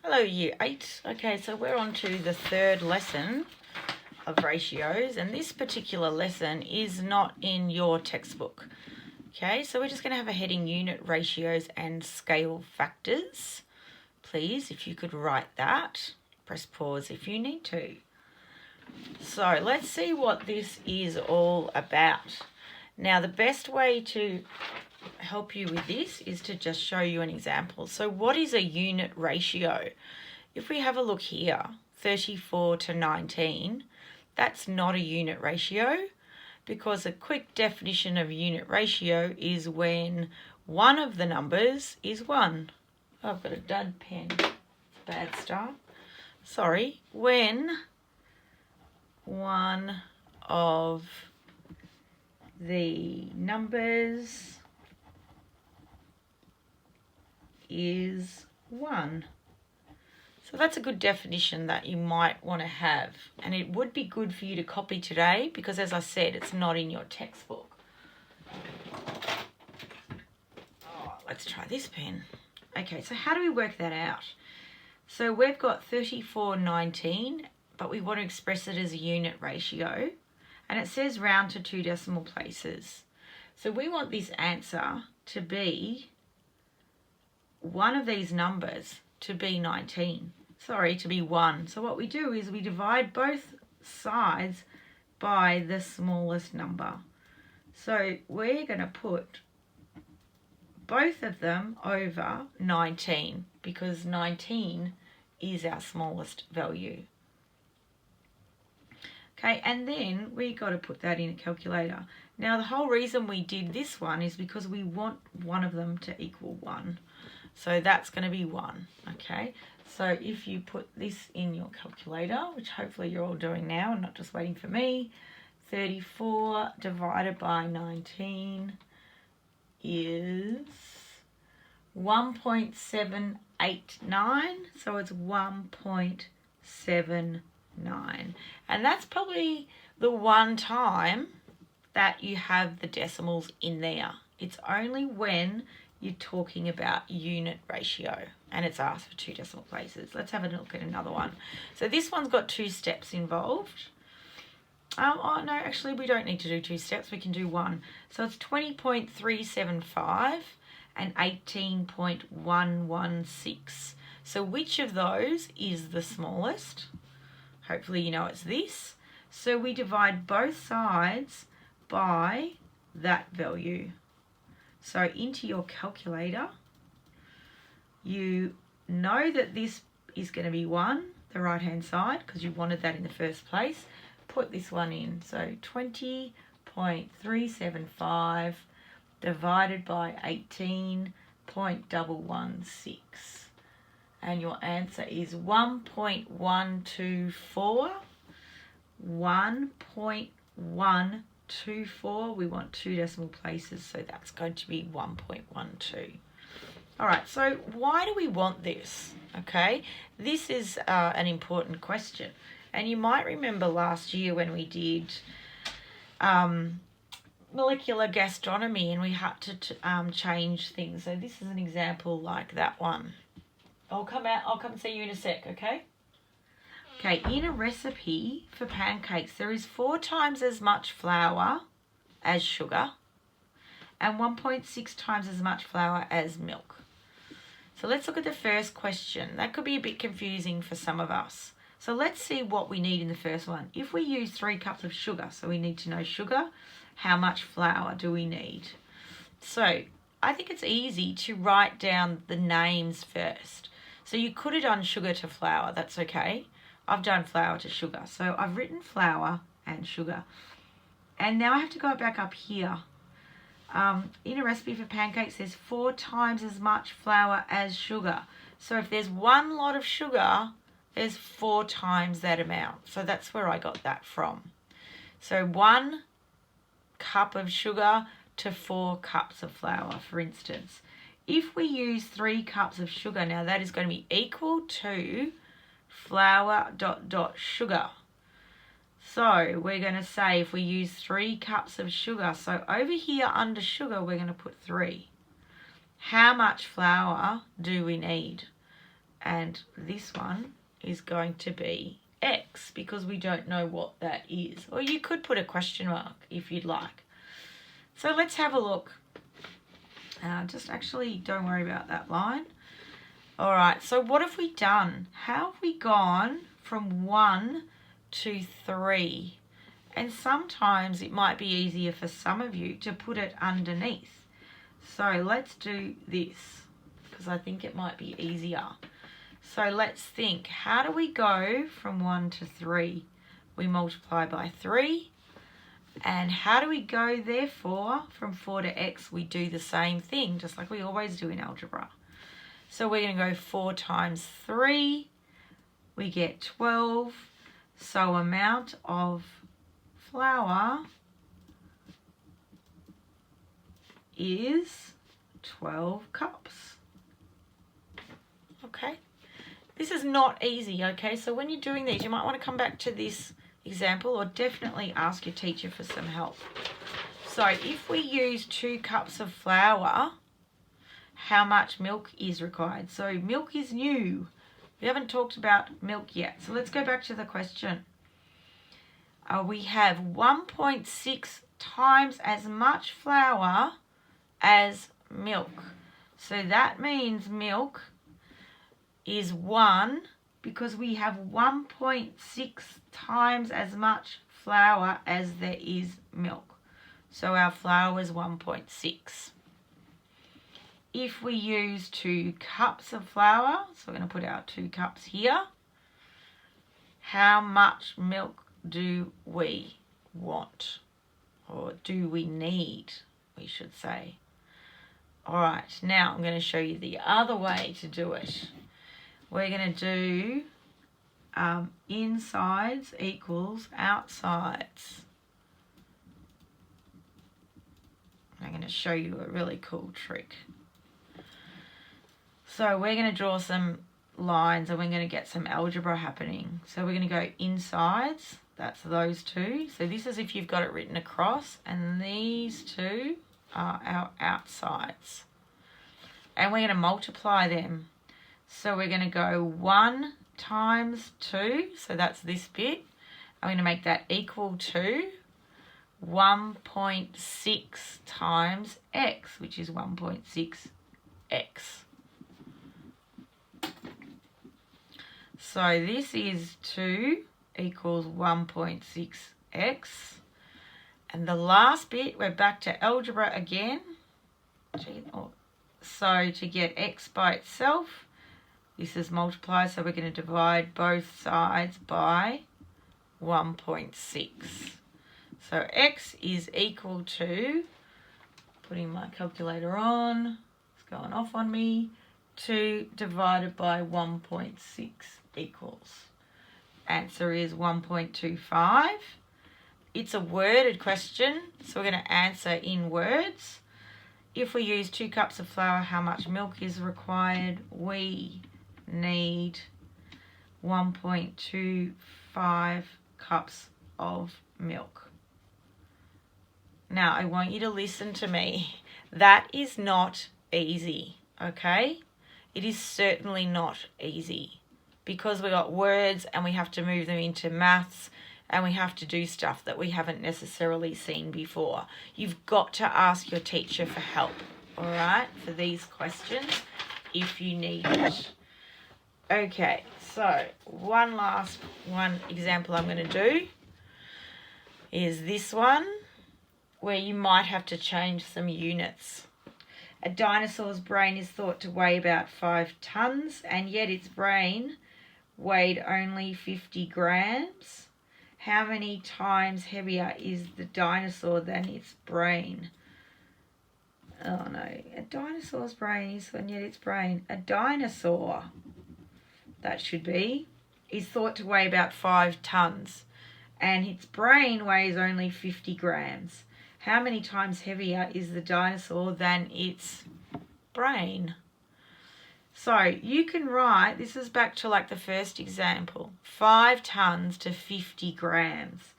Hello, Year 8. Okay, so we're on to the third lesson of ratios, and this particular lesson is not in your textbook. Okay, so we're just going to have a heading: unit ratios and scale factors. Please, if you could write that, press pause if you need to. So let's see what this is all about. Now, the best way to help you with this is to just show you an example. So what is a unit ratio? If we have a look here, 34 to 19, that's not a unit ratio, because a quick definition of unit ratio is when one of the numbers is 1. Oh, I've got a dud pen. Bad start. Sorry. When one of the numbers is 1. So that's a good definition that you might want to have, and it would be good for you to copy today because, as I said, it's not in your textbook. Let's try this pen. Okay, so how do we work that out? So we've got 3419, but we want to express it as a unit ratio, and it says round to 2 decimal places. So we want this answer to be one of these numbers to be 19. Sorry, to be 1. So what we do is we divide both sides by the smallest number. So we're going to put both of them over 19 because 19 is our smallest value. Okay, and then we got to put that in a calculator. Now, the whole reason we did this one is because we want one of them to equal 1. So that's going to be 1, okay? So if you put this in your calculator, which hopefully you're all doing now and not just waiting for me, 34 divided by 19 is 1.789. So it's 1.79. And that's probably the one time that you have the decimals in there. It's only when you're talking about unit ratio and it's asked for 2 decimal places. Let's have a look at another one. So this one's got 2 steps involved. Oh no, actually we don't need to do 2 steps, we can do 1. So it's 20.375 and 18.116. So which of those is the smallest? Hopefully you know it's this. So we divide both sides by that value. So into your calculator, you know that this is going to be 1, the right-hand side, because you wanted that in the first place. Put this one in. So 20.375 divided by 18.116. And your answer is 1.124. 1.124. We want 2 decimal places, so that's going to be 1.12. All right, so why do we want this? Okay, this is an important question. And you might remember last year when we did molecular gastronomy and we had to change things. So this is an example like that one. I'll come and see you in a sec, okay? Okay, in a recipe for pancakes, there is 4 times as much flour as sugar and 1.6 times as much flour as milk. So let's look at the first question. That could be a bit confusing for some of us. So let's see what we need in the first one. If we use 3 cups of sugar, so we need to know sugar, how much flour do we need? So I think it's easy to write down the names first. So you could have done sugar to flour, that's okay. I've done flour to sugar. So I've written flour and sugar. And now I have to go back up here. In a recipe for pancakes, there's 4 times as much flour as sugar. So if there's 1 lot of sugar, there's 4 times that amount. So that's where I got that from. So 1 cup of sugar to 4 cups of flour, for instance. If we use 3 cups of sugar, now that is going to be equal to flour ... sugar. So we're going to say if we use 3 cups of sugar, so over here under sugar we're going to put 3. How much flour do we need? And this one is going to be X because we don't know what that is. Or you could put a question mark if you'd like. So let's have a look. Just actually don't worry about that line. All right, so what have we done? How have we gone from 1 to 3? And sometimes it might be easier for some of you to put it underneath. So let's do this because I think it might be easier. So let's think, how do we go from 1 to 3? We multiply by 3. And how do we go, therefore, from 4 to X? We do the same thing, just like we always do in algebra. So we're going to go 4 times 3. We get 12. So amount of flour is 12 cups. Okay. This is not easy, okay? So when you're doing these, you might want to come back to this example or definitely ask your teacher for some help. So if we use 2 cups of flour, how much milk is required? So milk is new. We haven't talked about milk yet. So let's go back to the question. We have 1.6 times as much flour as milk. So that means milk is 1 because we have 1.6 times as much flour as there is milk. So our flour is 1.6. If we use 2 cups of flour, so we're going to put our 2 cups here, how much milk do we want? Or do we need, we should say. All right, now I'm going to show you the other way to do it. We're going to do insides equals outsides. I'm going to show you a really cool trick. So we're going to draw some lines and we're going to get some algebra happening. So we're going to go insides, that's those 2. So this is if you've got it written across, and these 2 are our outsides. And we're going to multiply them. So we're going to go 1 times 2, so that's this bit. I'm going to make that equal to 1.6 times X, which is 1.6X. So this is 2 equals 1.6x. And the last bit, we're back to algebra again. So to get x by itself, this is multiply, so we're going to divide both sides by 1.6. So x is equal to, putting my calculator on, it's going off on me, 2 divided by 1.6 equals. Answer is 1.25. It's a worded question, so we're going to answer in words. If we use 2 cups of flour, how much milk is required? We need 1.25 cups of milk. Now, I want you to listen to me. That is not easy, okay? It is certainly not easy because we got words and we have to move them into maths and we have to do stuff that we haven't necessarily seen before. You've got to ask your teacher for help, all right, for these questions if you need it. Okay, so one last example I'm going to do is this one where you might have to change some units. A dinosaur's brain is thought to weigh about 5 tons, and yet its brain weighed only 50 grams. How many times heavier is the dinosaur than its brain? Oh no, a dinosaur's brain is, and yet its brain. A dinosaur, that should be, is thought to weigh about 5 tons, and its brain weighs only 50 grams. How many times heavier is the dinosaur than its brain? So you can write, this is back to like the first example, 5 tons to 50 grams.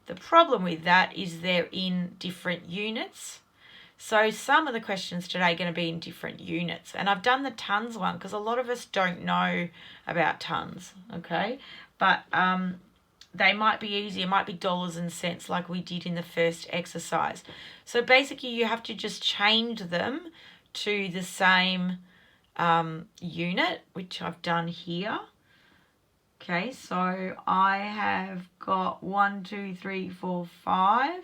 The problem with that is they're in different units. So some of the questions today are going to be in different units. And I've done the tons one because a lot of us don't know about tons, okay? But they might be easy. It might be dollars and cents like we did in the first exercise. So basically you have to just change them to the same unit, which I've done here. Okay, so I have got 1, 2, 3, 4, 5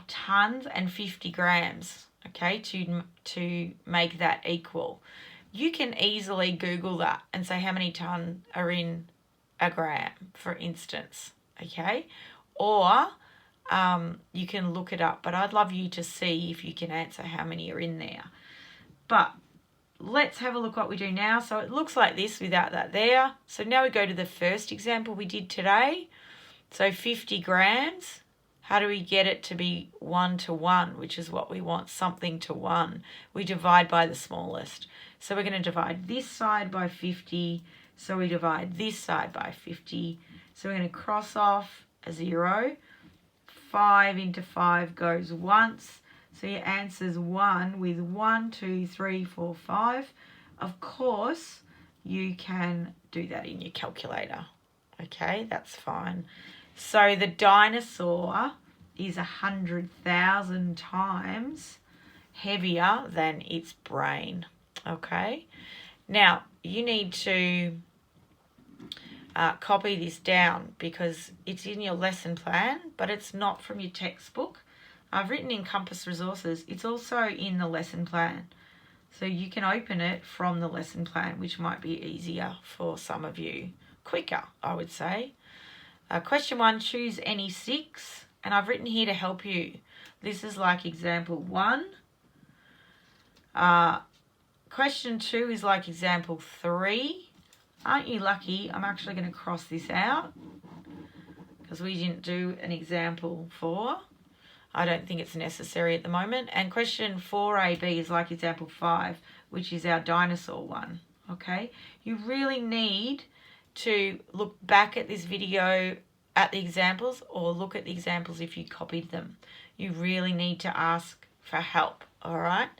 tons and 50 grams, okay, to make that equal. You can easily Google that and say how many ton are in a gram, for instance, okay? Or you can look it up, but I'd love you to see if you can answer how many are in there. But let's have a look what we do now. So it looks like this without that there. So now we go to the first example we did today. So 50 grams. How do we get it to be 1 to 1, which is what we want, something to 1? We divide by the smallest. So we're going to divide this side by 50. So we divide this side by 50. So we're going to cross off a 0. 5 into 5 goes once. So your answer's 1 with 1, 2, 3, 4, 5. Of course, you can do that in your calculator. Okay, that's fine. So the dinosaur is 100,000 times heavier than its brain. Okay, now you need to copy this down because it's in your lesson plan, but it's not from your textbook. I've written in Compass Resources. It's also in the lesson plan. So you can open it from the lesson plan, which might be easier for some of you. Quicker, I would say. Question 1, choose any 6. And I've written here to help you. This is like example 1. Question 2 is like example 3. Aren't you lucky? I'm actually going to cross this out because we didn't do an example 4. I don't think it's necessary at the moment. And question 4AB is like example 5, which is our dinosaur one. Okay? You really need to look back at this video at the examples or look at the examples if you copied them. You really need to ask for help. All right?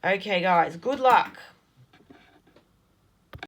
Okay, guys. Good luck.